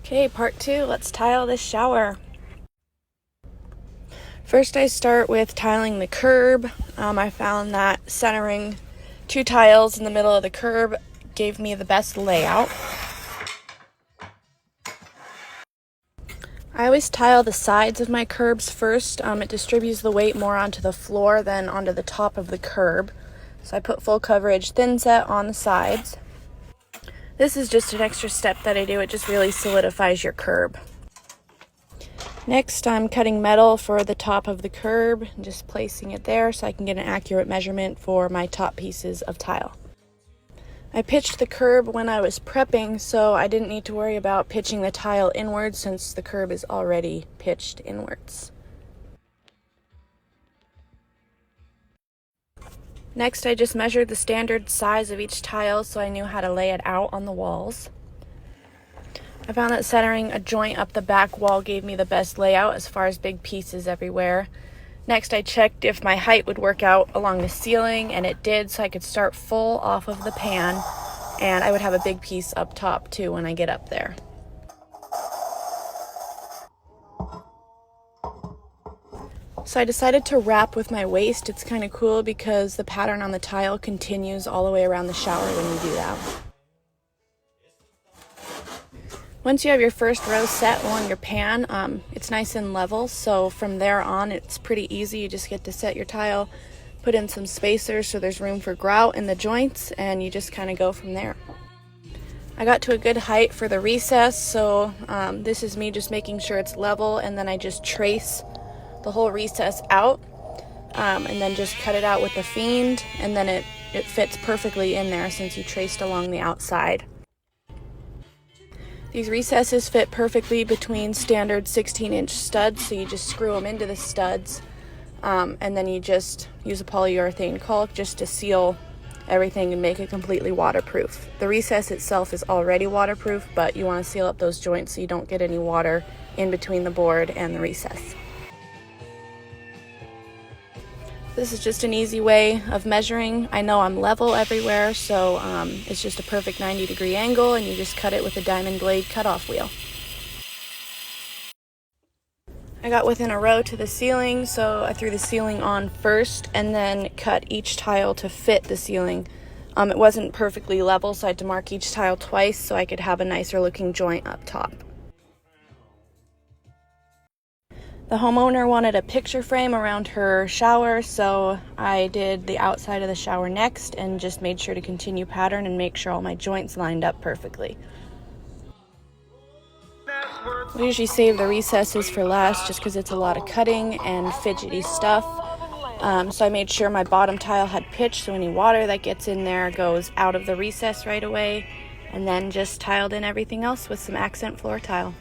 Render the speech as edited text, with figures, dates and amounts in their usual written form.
Okay, part 2, let's tile this shower. First I start with tiling the curb. I found that centering 2 tiles in the middle of the curb gave me the best layout. I always tile the sides of my curbs first. It distributes the weight more onto the floor than onto the top of the curb. So I put full coverage thin set on the sides. This is just an extra step that I do. It just really solidifies your curb. Next, I'm cutting metal for the top of the curb and just placing it there so I can get an accurate measurement for my top pieces of tile. I pitched the curb when I was prepping, so I didn't need to worry about pitching the tile inwards since the curb is already pitched inwards. Next, I just measured the standard size of each tile so I knew how to lay it out on the walls. I found that centering a joint up the back wall gave me the best layout as far as big pieces everywhere. Next, I checked if my height would work out along the ceiling, and it did, so I could start full off of the pan, and I would have a big piece up top too when I get up there. So I decided to wrap with my waist. It's kind of cool because the pattern on the tile continues all the way around the shower when you do that. Once you have your first row set on your pan, it's nice and level, so from there on it's pretty easy. You just get to set your tile, put in some spacers so there's room for grout in the joints, and you just kind of go from there. I got to a good height for the recess, so this is me just making sure it's level, and then I just trace the whole recess out, and then just cut it out with the Fiend, and then it fits perfectly in there since you traced along the outside. These recesses fit perfectly between standard 16-inch studs, so you just screw them into the studs, and then you just use a polyurethane caulk just to seal everything and make it completely waterproof. The recess itself is already waterproof, but you want to seal up those joints so you don't get any water in between the board and the recess. This is just an easy way of measuring. I know I'm level everywhere, so it's just a perfect 90-degree angle, and you just cut it with a diamond blade cutoff wheel. I got within a row to the ceiling, so I threw the ceiling on first and then cut each tile to fit the ceiling. It wasn't perfectly level, so I had to mark each tile twice so I could have a nicer looking joint up top. The homeowner wanted a picture frame around her shower, so I did the outside of the shower next and just made sure to continue pattern and make sure all my joints lined up perfectly. We usually save the recesses for last just because it's a lot of cutting and fidgety stuff. So I made sure my bottom tile had pitch, so any water that gets in there goes out of the recess right away, and then just tiled in everything else with some accent floor tile.